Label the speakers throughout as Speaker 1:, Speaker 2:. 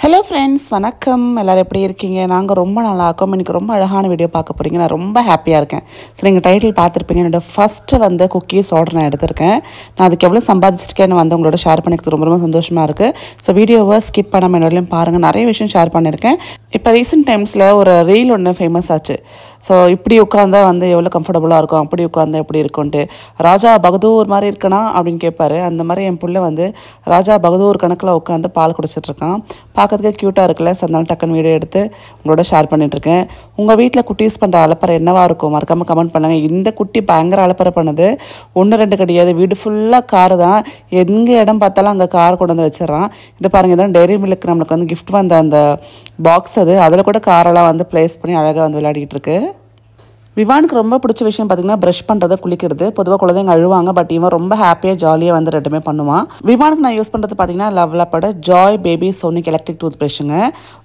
Speaker 1: Hello friends, வணக்கம். எல்லோரும் எப்படி இருக்கீங்க? நாங்கள் ரொம்ப நல்லா இருக்கோம். இன்றைக்கி ரொம்ப அழகான வீடியோ பார்க்க போகிறீங்க. நான் ரொம்ப ஹாப்பியாக இருக்கேன். ஸோ நீங்கள் டைட்டில் பார்த்துருப்பீங்க. என்னோடய ஃபஸ்ட்டு குக்கீஸ் ஆர்டர் நான் எடுத்திருக்கேன். நான் அதுக்கு எவ்வளோ சம்பாதிச்சிருக்கேன்னு உங்களோட ஷேர் பண்ணிக்கிறது ரொம்ப ரொம்ப சந்தோஷமாக இருக்குது. ஸோ வீடியோவை ஸ்கிப் பண்ணாமல் என்னோடலையும் பாருங்கள். நிறைய விஷயம் ஷேர் பண்ணியிருக்கேன். இப்போ ரீசெண்ட் டைம்ஸில் ஒரு ரீல் ஒன்று ஃபேமஸ் ஆச்சு. ஸோ இப்படி உட்காந்தா எவ்வளோ கம்ஃபர்டபுளாக இருக்கும், அப்படி உட்காந்தா எப்படி இருக்கும்ன்ட்டு. ராஜா பகதூர் மாதிரி இருக்கனா அப்படின்னு கேட்பாரு. அந்த மாதிரி என் பிள்ளை ராஜா பகதூர் கணக்கில் உட்காந்து பால் குடிச்சிட்ருக்கான். பார்க்கறதுக்கு க்யூட்டாக இருக்குல்ல. ஸோ அதனால டக்குன்னு வீடியோ எடுத்து உங்களோட ஷேர் பண்ணிட்டுருக்கேன். உங்கள் வீட்டில் குட்டீஸ் பண்ணுற அலப்பறை என்னவாக இருக்கும் மறக்காமல் கமெண்ட் பண்ணுங்கள். இந்த குட்டி பயங்கர அலப்பறை பண்ணுது. 1-2 கிடையாது, வீடு ஃபுல்லாக காரு தான். எங்கே இடம் பார்த்தாலும் அங்கே கார் கொண்டு வந்து வச்சிடறான். இது பாருங்கள், இதான் டெய்ரி மில்க் நம்மளுக்கு கிஃப்ட் வந்த அந்த பாக்ஸ். அது அதில் கூட காரெல்லாம் ப்ளேஸ் பண்ணி அழகாக விளையாடிட்டு இருக்கு. விவானுக்கு ரொம்ப பிடிச்ச விஷயம் பார்த்திங்கன்னா ப்ரஷ் பண்ணுறது, குளிக்கிறது. பொதுவாக குழந்தைங்க அழுவாங்க, பட் இவன் ரொம்ப ஹாப்பியாக ஜாலியாக ரெண்டுமே பண்ணுவான். விவானுக்கு நான் யூஸ் பண்ணுறது பார்த்திங்கன்னா லவ்லாப்போட joy baby sonic electric tooth ப்ரஷ்ஷுங்க.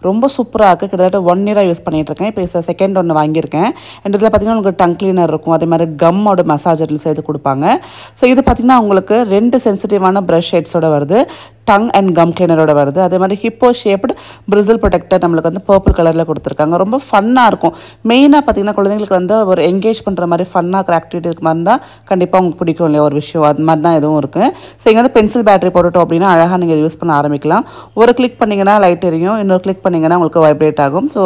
Speaker 1: ரொம்ப சூப்பராக இருக்குது. கிட்டத்தட்ட 1 இயராக யூஸ் பண்ணிகிட்ருக்கேன். இப்போ செகண்ட் ஒன்று வாங்கியிருக்கேன். அண்ட் இதில் பார்த்திங்கன்னா உங்களுக்கு டங் கிளீனர் இருக்கும். அதே மாதிரி கம்மோட மசாஜரில் சேர்த்து கொடுப்பாங்க. ஸோ இது பார்த்திங்கன்னா உங்களுக்கு 2 சென்சிட்டிவான ப்ரஷ் ஹெட்ஸோட வருது. டங் அண்ட் கம் கிளீனரோட வருது. அதே மாதிரி ஹிப்போ ஷேப்டு பிரிசில் ப்ரொடெக்டர் நம்மளுக்கு பர்பிள் கலரில் கொடுத்துருக்காங்க. ரொம்ப ஃபன்னாக இருக்கும். மெயினாக பார்த்திங்கன்னா குழந்தைங்களுக்கு ஒரு என்கேஜ் பண்ணுற மாதிரி ஃபன்னாக ஆக்டிவிட்டி இருக்க மாதிரி தான் கண்டிப்பாக உங்களுக்கு பிடிக்கும் இல்லையா ஒரு விஷயம். அது மாதிரி தான் எதுவும் இருக்குது. ஸோ இங்கே பென்சில் பேட்டரி போட்டுட்டோம் அப்படின்னா அழகாக நீங்கள் யூஸ் பண்ண ஆரம்பிக்கலாம். ஒரு கிளிக் பண்ணிங்கன்னா லைட் எரியும், இன்னொரு கிளிக் பண்ணிங்கன்னா உங்களுக்கு வைப்ரேட் ஆகும். ஸோ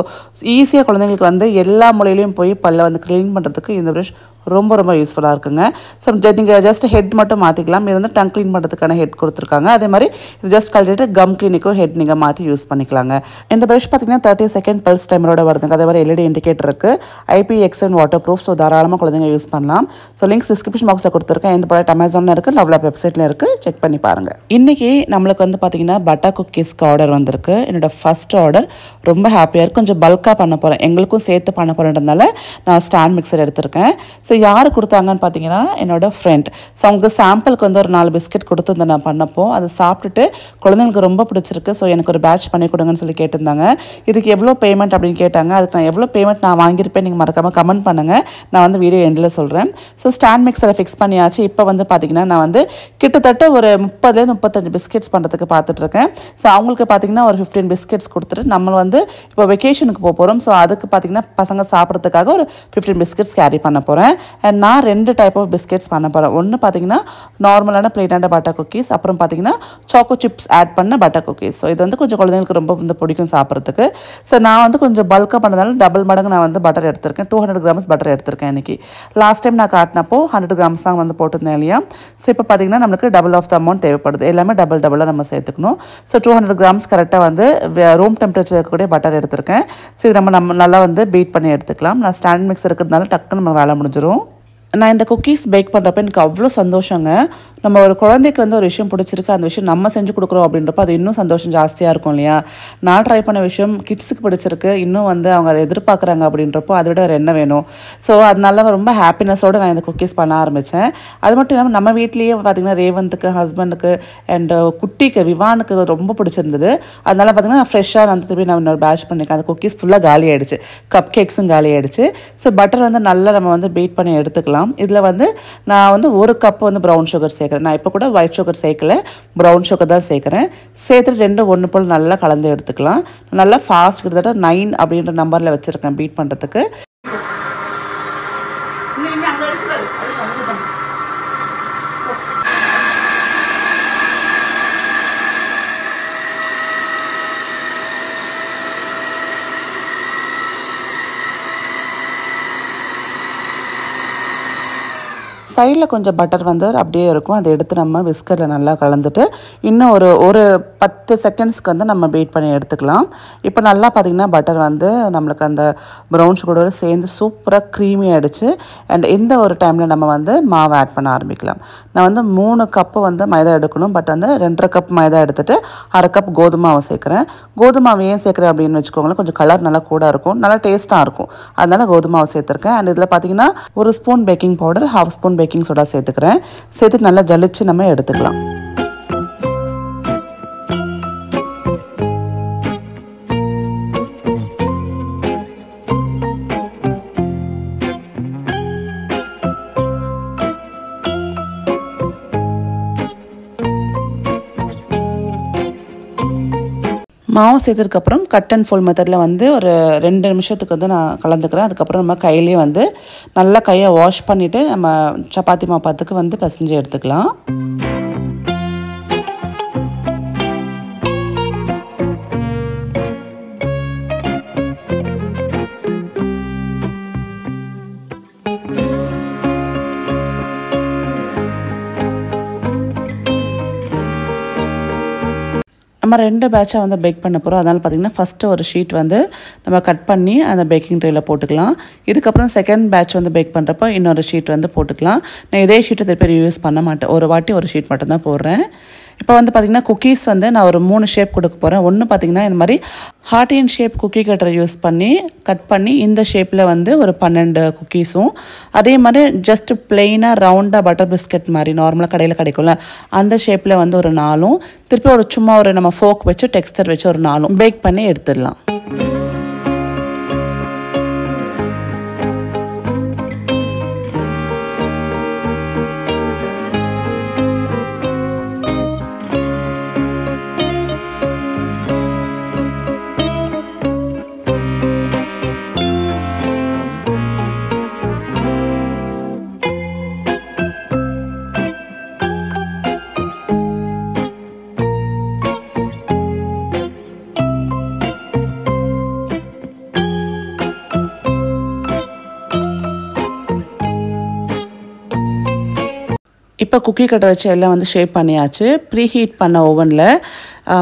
Speaker 1: ஈஸியாக குழந்தைங்களுக்கு எல்லா மூலையிலையும் போய் பல்ல க்ளீன் பண்ணுறதுக்கு இந்த ப்ரஷ் ரொம்ப ரொம்ப யூஸ்ஃபுல்லாக இருக்குங்க. ஸோ நீங்கள் ஜஸ்ட் ஹெட் மட்டும் மாற்றிக்கலாம். இது டங் க்ளீன் பண்ணுறதுக்கான ஹெட் கொடுத்துருக்காங்க. அதே மாதிரி இது ஜஸ்ட் கழட்டிட்டு கம் கிளீனிக்கோ ஹெட் நீங்கள் மாற்றி யூஸ் பண்ணிக்கலாங்க. இந்த ப்ரஷ் பார்த்திங்கன்னா 30 செகண்ட் பல்ஸ் டைமரோட வருதுங்க. அதே மாதிரி LED இண்டிகேட்டர் இருக்குது. IPX1 water proof. ஸோ தாராளமாக குழந்தைங்க யூஸ் பண்ணலாம். ஸோ லிங்க்ஸ் டிஸ்கிரிப்ஷன் பாக்ஸில் கொடுத்துருக்கேன். இந்த ப்ராடக்ட் அமேசானில் இருக்குது, லவ்லாப் வெப்சைட்டில் இருக்குது. செக் பண்ணி பாருங்கள். இன்றைக்கி நம்மளுக்கு பார்த்திங்கன்னா பட்டர் குக்கீஸ்க்கு ஆர்டர் வந்திருக்கு. என்னோடய ஃபஸ்ட் ஆர்டர். ரொம்ப ஹாப்பியாக இருக்குது. கொஞ்சம் பல்காக பண்ண போகிறேன், எங்களுக்கும் சேர்த்து பண்ண போகிறேன்றதுனால நான் ஸ்டாண்ட் மிக்சர் எடுத்திருக்கேன். ஸோ யார் கொடுத்தாங்கன்னு பார்த்தீங்கன்னா என்னோடய ஃப்ரெண்ட். ஸோ அவங்க சாம்பிளுக்கு ஒரு 4 பிஸ்கெட் கொடுத்துருந்தேன் நான் பண்ணப்போ. அதை சாப்பிட்டுட்டு குழந்தைங்களுக்கு ரொம்ப பிடிச்சிருக்கு, ஸோ எனக்கு ஒரு பேட்ச் பண்ணி கொடுங்கன்னு சொல்லி கேட்டிருந்தாங்க. இதுக்கு எவ்வளோ பேமெண்ட் அப்படின்னு கேட்டாங்க. அதுக்கு நான் எவ்வளோ பேமெண்ட் நான் வாங்கியிருப்பேன் நீங்கள் மறக்காமல் கமெண்ட் பண்ணுங்கள். நான் வீடியோ எண்டில் சொல்கிறேன். ஸோ ஸ்டாண்ட் மிக்சரை ஃபிக்ஸ் பண்ணியாச்சு. இப்போ பார்த்தீங்கன்னா நான் கிட்டத்தட்ட ஒரு 30-35 பிஸ்கெட்ஸ் பண்ணுறதுக்கு பார்த்துட்ருக்கேன். ஸோ அவங்களுக்கு பார்த்தீங்கன்னா ஒரு 15 பிஸ்கெட்ஸ் கொடுத்துட்டு நம்ம இப்போ வெக்கேஷனுக்கு போகிறோம். ஸோ அதுக்கு பார்த்தீங்கன்னா பசங்க சாப்பிட்றதுக்காக ஒரு 15 பிஸ்கெட்ஸ் கேரி பண்ண போகிறேன். அண்ட் நான் 2 டைப் ஆஃப் பிஸ்கெட்ஸ் பண்ண போகிறேன். ஒன்று பார்த்தீங்கன்னா நார்மலான பிளெயினான பட்டர் குக்கீஸ், அப்புறம் பார்த்தீங்கன்னா சாக்கோ சிப்ஸ் ஆட் பண்ண பட்டர் குக்கீஸ். ஸோ இது கொஞ்சம் குழந்தைங்களுக்கு ரொம்ப பிடிக்கும் சாப்பிட்றதுக்கு. ஸோ நான் கொஞ்சம் பல்காக பண்ணதால டபுள் மடங்கு நான் பட்டர் எடுத்திருக்கேன். 200 கிராம்ஸ் பட்டர் எடுத்திருக்கேன் இன்றைக்கி. லாஸ்ட் டைம் நான் காட்டினப்போ 100 கிராம்ஸ் தான் போட்டிருந்தேன் இல்லையா. ஸோ இப்போ பார்த்தீங்கன்னா நம்மளுக்கு டபுள் ஆஃப் த அமௌண்ட் தேவைப்படுது. எல்லாமே டபுளாக நம்ம சேர்த்துக்கணும். ஸோ 200 கிராம்ஸ் கரெக்டாக ரூம் டெம்பரேச்சர் இருக்கக்கூடிய பட்டர் எடுத்திருக்கேன். ஸோ இது நம்ம நல்லா பீட் பண்ணி எடுத்துக்கலாம். நான் ஸ்டாண்ட் மிக்ஸ் இருக்கிறதுனால டக்குன்னு நம்ம வேலை முடிஞ்சிடும். நான் இந்த குக்கீஸ் பேக் பண்ணுறப்ப எனக்கு அவ்வளோ சந்தோஷங்க. நம்ம ஒரு குழந்தைக்கு ஒரு விஷயம் பிடிச்சிருக்கு, அந்த விஷயம் நம்ம செஞ்சு கொடுக்குறோம் அப்படின்றப்ப அது இன்னும் சந்தோஷம் ஜாஸ்தியாக இருக்கும் இல்லையா. நான் ட்ரை பண்ண விஷயம் கிட்ஸுக்கு பிடிச்சிருக்கு, இன்னும் அவங்க அதை எதிர்பார்க்குறாங்க அப்படின்றப்போ அதை விட என்ன வேணும். ஸோ அதனால ரொம்ப ஹாப்பினஸோடு நான் இந்த குக்கீஸ் பண்ண ஆரம்பித்தேன். அது மட்டும் இல்லாமல் நம்ம வீட்லேயே பார்த்திங்கன்னா ரேவந்துக்கு, ஹஸ்பண்டுக்கு அண்ட் குட்டிக்கு விவானுக்கு ரொம்ப பிடிச்சிருந்தது. அதனால் பார்த்திங்கன்னா ஃப்ரெஷ்ஷாக திருப்பி நான் இன்னொரு பேட்ச் பண்ணியிருக்கேன். அந்த குக்கீஸ் ஃபுல்லாக காலி ஆகிடுச்சு, கப் கேக்ஸும் காலி ஆகிடுச்சு. ஸோ பட்டர் நல்லா நம்ம பீட் பண்ணி எடுத்துக்கலாம். இதில் நான் 1 கப் ப்ரௌன் சுகர் சேர்க்குறேன். நான் இப்போ கூட ஒயிட் சுகர் சேர்க்கல, ப்ரௌன் சுகர் தான் சேர்க்குறேன். சேர்த்துட்டு 2 ஒன்று போல் நல்லா கலந்து எடுத்துக்கலாம். நல்லா ஃபாஸ்ட் கிட்டத்தட்ட 9 அப்படின்ற நம்பரில் வச்சுருக்கேன் பீட் பண்ணுறதுக்கு. சைடில் கொஞ்சம் பட்டர் அப்படியே இருக்கும். அதை எடுத்து நம்ம விஸ்கரில் நல்லா கலந்துட்டு இன்னும் ஒரு 10 செகண்ட்ஸ்க்கு நம்ம பீட் பண்ணி எடுத்துக்கலாம். இப்போ நல்லா பார்த்திங்கன்னா பட்டர் நம்மளுக்கு அந்த ப்ரௌன் சுகரோடு சேர்ந்து சூப்பராக க்ரீமி ஆகிடுச்சு. அண்ட் இந்த ஒரு டைமில் நம்ம மாவு ஆட் பண்ண ஆரம்பிக்கலாம். நான் 3 கப்பு மைதா எடுக்கணும், பட் 2.5 கப் மைதா எடுத்துகிட்டு 1/2 கப் கோதுமாவை சேர்க்குறேன். கோதுமாவை ஏன் சேர்க்குறேன் அப்படின்னு வச்சுக்கோங்களேன், கொஞ்சம் கலர் நல்லா கூட இருக்கும், நல்லா டேஸ்ட்டாக இருக்கும். அதனால் கோதுமாவை சேர்த்துருக்கேன். அண்ட் இதில் பார்த்திங்கன்னா 1 spoon baking powder, 1/2 spoon baking soda சேர்த்துக்கிறேன். சேர்த்து நல்லா ஜலிச்சு நம்ம எடுத்துக்கலாம். மாவு சேர்த்ததுக்கப்புறம் கட் அண்ட் ஃபோல்ட் மெத்தடில் வந்து ஒரு 2 நிமிஷத்துக்கு வந்து நான் கலந்துக்கிறேன். அதுக்கப்புறம் நம்ம கையிலேயே வந்து நல்லா கையை வாஷ் பண்ணிவிட்டு நம்ம சப்பாத்தி மாவு பத்துக்கு வந்து பிசைஞ்சு எடுத்துக்கலாம். நம்ம 2 பேட்சாக வந்து பேக் பண்ண போகிறோம். அதனால் பார்த்திங்கன்னா ஃபஸ்ட்டு ஒரு ஷீட் வந்து நம்ம கட் பண்ணி அந்த பேக்கிங் ட்ரேயில் போட்டுக்கலாம். இதுக்கப்புறம் செகண்ட் பேட்ச் வந்து பேக் பண்ணுறப்போ இன்னொரு ஷீட் வந்து போட்டுக்கலாம். நான் இதே ஷீட்டை திருப்பி யூஸ் பண்ண மாட்டேன். ஒரு வாட்டி ஒரு ஷீட் மட்டும்தான் போடுறேன். இப்போ வந்து பார்த்திங்கன்னா குக்கீஸ் வந்து நான் ஒரு 3 ஷேப் கொடுக்க போகிறேன். ஒன்று பார்த்திங்கன்னா இந்த மாதிரி ஹார்டின் ஷேப் குக்கி கட்டரை யூஸ் பண்ணி கட் பண்ணி இந்த ஷேப்பில் வந்து ஒரு 12 குக்கீஸும், அதே மாதிரி ஜஸ்ட் பிளெயினாக ரவுண்டாக பட்டர் பிஸ்கட் மாதிரி நார்மலாக கடையில் கிடைக்கும்ல அந்த ஷேப்பில் வந்து ஒரு 4, திருப்பி ஒரு சும்மா ஒரு நம்ம ஃபோக் வச்சு டெக்ஸ்டர் வச்சு ஒரு 4 பேக் பண்ணி எடுத்துடலாம். இப்போ குக்கி கட்டர் வச்சு எல்லாம் வந்து ஷேப் பண்ணியாச்சு. ப்ரீ ஹீட் பண்ண ஓவனில்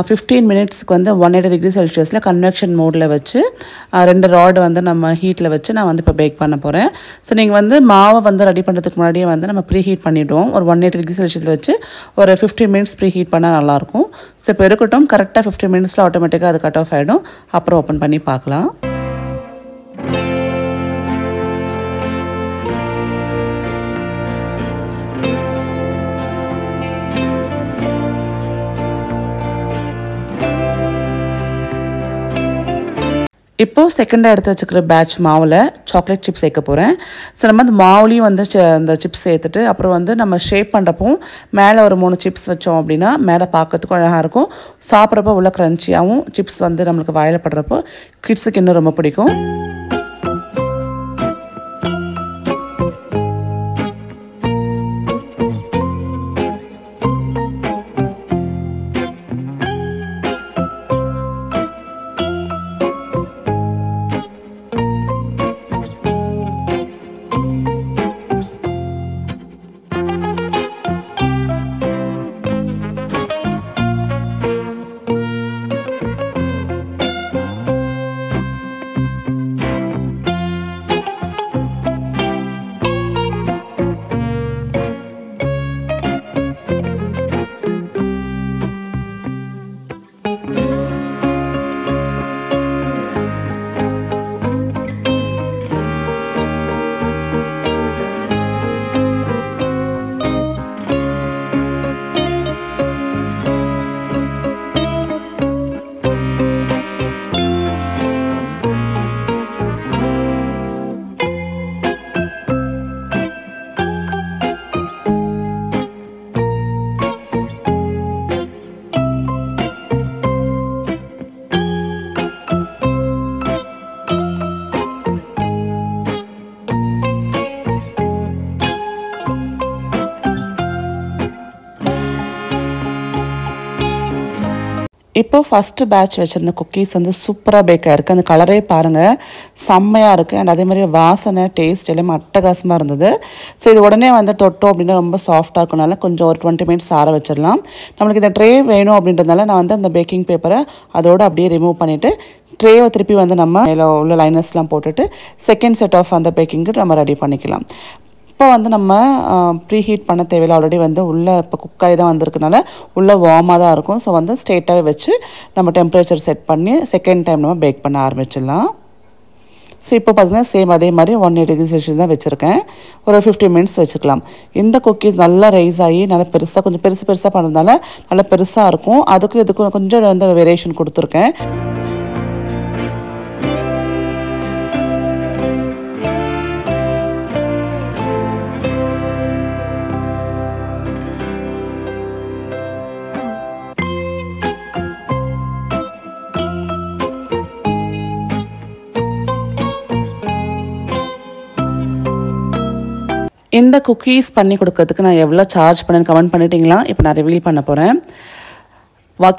Speaker 1: 15 மினிட்ஸ்க்கு வந்து 180 டிகிரி செல்சியஸில் கன்வெக்ஷன் மோடில் வச்சு 2 ராடு வந்து நம்ம ஹீட்டில் வச்சு நான் வந்து இப்போ பேக் பண்ண போகிறேன். ஸோ நீங்கள் வந்து மாவை வந்து ரெடி பண்ணுறதுக்கு முன்னாடியே வந்து நம்ம ப்ரீ ஹீட் பண்ணிவிடுவோம். ஒரு 180 டிகிரி செல்சியஸில் வச்சு ஒரு 15 மினிட்ஸ் ப்ரீ ஹீட் பண்ணால் நல்லாயிருக்கும். ஸோ இப்போ இருக்கட்டும், கரெக்டாக 15 மினிட்ஸில் ஆட்டோமேட்டிக்காக அது கட் ஆஃப் ஆகிடும். அப்புறம் ஓப்பன் பண்ணி பார்க்கலாம். இப்போது செகண்டாக எடுத்து வச்சுக்கிற பேட்ச் மாவில் சாக்லேட் சிப்ஸ் சேர்க்க போகிறேன். ஸோ நம்ம அந்த மாவுலேயும் வந்து அந்த சிப்ஸ் சேர்த்துட்டு அப்புறம் வந்து நம்ம ஷேப் பண்ணுறப்போ மேலே ஒரு 3 சிப்ஸ் வச்சோம் அப்படின்னா மேலே பார்க்கறதுக்கும் அழகாக இருக்கும். சாப்பிட்றப்போ உள்ள க்ரன்ச்சியாகவும் சிப்ஸ் வந்து நம்மளுக்கு வாயில் படுறப்போ கிட்ஸுக்கு இன்னும் ரொம்ப பிடிக்கும். இப்போ ஃபஸ்ட்டு பேட்ச் வச்சுருந்த குக்கீஸ் வந்து சூப்பராக பேக் ஆகிருக்கு. அந்த கலரே பாருங்கள் செம்மையாக இருக்குது. அண்ட் அதே மாதிரி வாசனை டேஸ்ட் எல்லாமே அட்டகாசமாக இருந்தது. ஸோ இது உடனே வந்து தொட்டோம் அப்படின்னா ரொம்ப சாஃப்டாக இருக்கனால கொஞ்சம் ஒரு 20 மினிட்ஸ் ஆற வச்சிடலாம். நம்மளுக்கு இந்த ட்ரே வேணும் அப்படின்றதுனால நான் வந்து அந்த பேக்கிங் பேப்பரை அதோடு அப்படியே ரிமூவ் பண்ணிவிட்டு ட்ரேவை திருப்பி வந்து நம்ம உள்ள லைனர்ஸ்லாம் போட்டுட்டு செகண்ட் செட் ஆஃப் அந்த பேக்கிங்க்கு நம்ம ரெடி பண்ணிக்கலாம். இப்போ வந்து நம்ம ப்ரீ ஹீட் பண்ண தேவையில்லை. ஆல்ரெடி வந்து உள்ளே இப்போ குக்காய் தான் வந்திருக்கனால உள்ளே வார்மாக தான் இருக்கும். ஸோ வந்து ஸ்ட்ரெயிட்டாகவே வச்சு நம்ம டெம்பரேச்சர் செட் பண்ணி செகண்ட் டைம் நம்ம பேக் பண்ண ஆரம்பிச்சிடலாம். ஸோ இப்போ பார்த்திங்கன்னா சேம் அதே மாதிரி 180 டிகிரி செல்சியஸ் தான் வச்சுருக்கேன். ஒரு 15 மினிட்ஸ் வச்சுக்கலாம். இந்த குக்கீஸ் நல்லா ரைஸ் ஆகி நல்லா பெருசாக கொஞ்சம் பெருசாக பண்ணதுனால நல்லா பெருசாக இருக்கும். அதுக்கும் இதுக்கும் கொஞ்சம் வந்து வேரியேஷன் கொடுத்துருக்கேன். இந்த குக்கீஸ் பண்ணி கொடுக்கறதுக்கு நான் எவ்வளோ சார்ஜ் பண்ணேன்னு கமெண்ட் பண்ணிட்டீங்களா? இப்போ நான் ரிவீல் பண்ண போகிறேன்.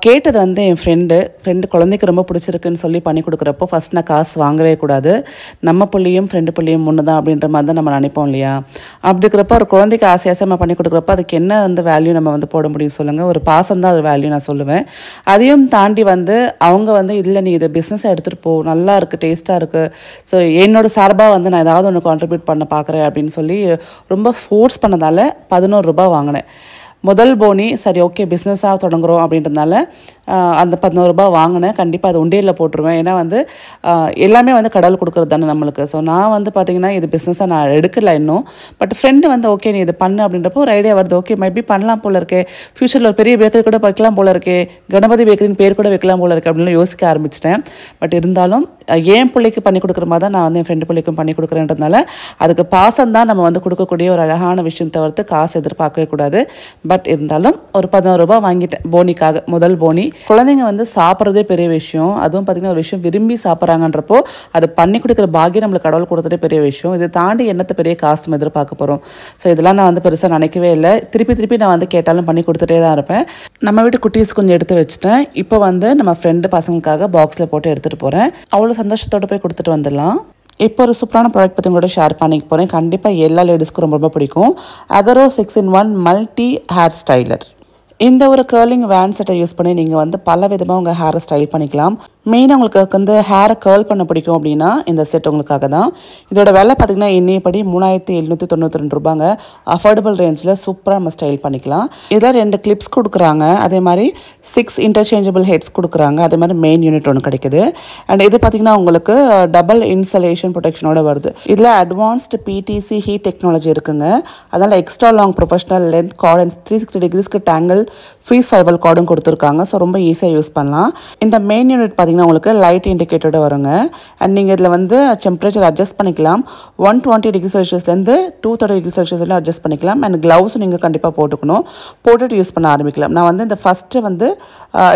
Speaker 1: கேட்டது வந்து என் ஃப்ரெண்டு குழந்தைக்கு ரொம்ப பிடிச்சிருக்குன்னு சொல்லி பண்ணி கொடுக்குறப்போ ஃபஸ்ட் நான் காசு வாங்கவே கூடாது. நம்ம புள்ளியும் ஃப்ரெண்டு புள்ளியும் ஒன்று தான் அப்படின்ற மாதிரி தான் நம்ம நினைப்போம் இல்லையா? அப்படி இருக்கிறப்போ ஒரு குழந்தைக்கு ஆசையாக பண்ணி கொடுக்குறப்போ அதுக்கு என்ன வந்து வேல்யூ நம்ம வந்து போட முடியும் சொல்லுங்கள்? ஒரு பாசம் தான் அது வேல்யூ நான் சொல்லுவேன். அதையும் தாண்டி வந்து அவங்க வந்து இல்லை நீ இதை பிஸ்னஸை எடுத்துகிட்டு போ, நல்லா இருக்குது, டேஸ்ட்டாக இருக்குது, ஸோ என்னோட சார்பாக வந்து நான் ஏதாவது ஒன்று கான்ட்ரிபியூட் பண்ண பார்க்குறேன் அப்படின்னு சொல்லி ரொம்ப ஃபோர்ஸ் பண்ணதால் ₹11 வாங்கினேன். முதல் போனி சரி ஓகே பிஸ்னஸாக தொடங்குகிறோம் அப்படின்றதுனால அந்த ₹11 வாங்கினேன். கண்டிப்பாக அது உண்டியலில் போட்டுருவேன். ஏன்னா வந்து எல்லாமே வந்து கடவுள் கொடுக்குறது தானே நம்மளுக்கு. ஸோ நான் வந்து பார்த்திங்கன்னா இது பிஸ்னஸாக நான் எடுக்கலை இன்னும். பட் ஃப்ரெண்டு வந்து ஓகே நீ இது பண்ணு அப்படின்றப்போ ஒரு ஐடியா வருது. ஓகே மேபி பண்ணலாம் போல இருக்கே, ஃப்யூச்சரில் ஒரு பெரிய பேக்கரி கூட வைக்கலாம் போல இருக்கே, கணபதி பேக்கரின்னு பேர் கூட வைக்கலாம் போல இருக்கே அப்படின்னு யோசிக்க ஆரம்பிச்சிட்டேன். பட் இருந்தாலும் என் பிள்ளைக்கு பண்ணி கொடுக்குற மாதிரி தான் நான் வந்து என் ஃப்ரெண்டு பிள்ளைக்கும் பண்ணி கொடுக்குறேன்றதுனால அதுக்கு பாசம் தான் நம்ம வந்து கொடுக்கக்கூடிய ஒரு அழகான விஷயம் தவிர்த்து காசு எதிர்பார்க்கவே கூடாது. பட் இருந்தாலும் ஒரு ₹11 வாங்கிட்டேன் போனிக்காக, முதல் போனி. குழந்தைங்க வந்து சாப்பிட்றதே பெரிய விஷயம். அதுவும் பார்த்திங்கன்னா ஒரு விஷயம் விரும்பி சாப்பிட்றாங்கன்றப்போ அது பண்ணி கொடுக்குற பாக்கியம் நம்மளுக்கு கடவுள் கொடுத்ததே பெரிய விஷயம். இதை தாண்டி என்னத்தை பெரிய காசு நம்ம எதிர்பார்க்க போகிறோம்? ஸோ இதெல்லாம் நான் வந்து பெருசாக நினைக்கவே இல்லை. திருப்பி நான் வந்து கேட்டாலும் பண்ணி கொடுத்துட்டே தான் இருப்பேன். நம்ம வீட்டு குட்டீஸ் கொஞ்சம் எடுத்து வச்சுட்டேன். இப்போ வந்து நம்ம ஃப்ரெண்டு பசங்களுக்காக பாக்ஸில் போட்டு எடுத்துகிட்டு போகிறேன். அவ்வளோ சந்தோஷத்தோடு போய் கொடுத்துட்டு வந்துடலாம். இப்போ ஒரு சூப்பரான ப்ராடக்ட் பற்றி கூட ஷேர் பண்ணிக்க போகிறேன். கண்டிப்பாக எல்லா லேடிஸ்க்கும் ரொம்ப பிடிக்கும். அகரோ 6-in-1 மல்டி ஹேர் ஸ்டைலர். இந்த ஒரு கேர்லிங் வேன் செட்டை யூஸ் பண்ணி நீங்கள் வந்து பல விதமாக உங்கள் ஹேரை ஸ்டைல் பண்ணிக்கலாம். மெயினாக உங்களுக்கு வந்து ஹேரை கேர்ள் பண்ண பிடிக்கும் அப்படின்னா இந்த செட் உங்களுக்காக தான். இதோட விலை பார்த்திங்கன்னா இன்னையப்படி ₹3792. அஃபோர்டபுள் ரேஞ்சில் சூப்பராக நம்ம ஸ்டைல் பண்ணிக்கலாம். இதில் 2 கிளிப்ஸ் கொடுக்குறாங்க. அதே மாதிரி 6 இன்டர்சேஞ்சபிள் ஹெட்ஸ் கொடுக்குறாங்க. அதே மாதிரி மெயின் யூனிட் ஒன்று கிடைக்குது. அண்ட் இது பார்த்திங்கன்னா உங்களுக்கு டபுள் இன்சலேஷன் ப்ரொடெக்ஷனோட வருது. இதில் அட்வான்ஸ்டு PTC ஹீட் டெக்னாலஜி இருக்குங்க. அதனால் extra long professional length cord and 360 டிகிரிஸ்க்கு டேங்கிள் ஃப்ரீஸ் ஃபைபல் கார்டும் கொடுத்துருக்காங்க. ஸோ ரொம்ப ஈஸியாக யூஸ் பண்ணலாம். இந்த மெயின் யூனிட் பார்த்திங்கன்னா உங்களுக்கு லைட் இண்டிகேட்டரோட வருங்க. அண்ட் நீங்கள் இதில் வந்து டெம்பரேச்சர் அட்ஜஸ்ட் பண்ணிக்கலாம். 120 டிகிரி செல்சியஸ்லேருந்து 230 டிகிரி செல்சியஸில் அட்ஜஸ்ட் பண்ணிக்கலாம். அண்ட் க்ளவுஸும் நீங்கள் கண்டிப்பாக போட்டுட்டு யூஸ் பண்ண ஆரம்பிக்கலாம். நான் வந்து இந்த ஃபஸ்ட்டு வந்து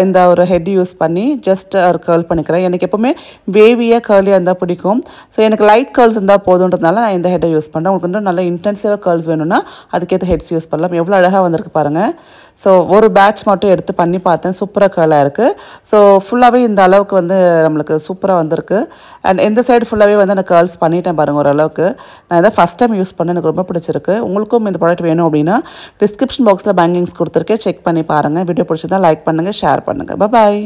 Speaker 1: இந்த ஒரு ஹெட் யூஸ் பண்ணி ஜஸ்ட் ஒரு கேர்ள் பண்ணிக்கிறேன். எனக்கு எப்போவுமே வேவியாக கேர்லியாக இருந்தால் பிடிக்கும். ஸோ எனக்கு லைட் கேர்ள்ஸ் இருந்தால் போதுன்றதுனால நான் இந்த ஹெட்டை யூஸ் பண்ணுறேன். உங்களுக்கு வந்து நல்ல இன்டென்சிவாக கேர்ள்ஸ் வேணும்னா அதுக்கேற்ற ஹெட்ஸ் யூஸ் பண்ணலாம். எவ்வளோ அழகாக வந்திருக்கு பாருங்கள். ஸோ ஒரு பேட்ச் மட்டும் எடுத்து பண்ணி பார்த்தேன். சூப்பராக கேர்லாக இருக்குது. ஸோ ஃபுல்லாகவே இந்த அளவுக்கு வந்து நம்மளுக்கு சூப்பராக வந்திருக்கு. அண்ட் இந்த சைடு ஃபுல்லாகவே வந்து நான் கேர்ள்ஸ் பண்ணிட்டேன் பாருங்கள் ஓரளவுக்கு. நான் இதை ஃபஸ்ட் டைம் யூஸ் பண்ணேன். எனக்கு ரொம்ப பிடிச்சிருக்கு. உங்களுக்கும் இந்த ப்ராடக்ட் வேணும் அப்படின்னா டிஸ்கிரிப்ஷன் பாக்ஸில் பேங்கிங்ஸ் கொடுத்துருக்கேன். செக் பண்ணி பாருங்கள். வீடியோ பிடிச்சிருந்தா லைக் பண்ணுங்கள், ஷேர் பண்ணுங்கள். பாய்.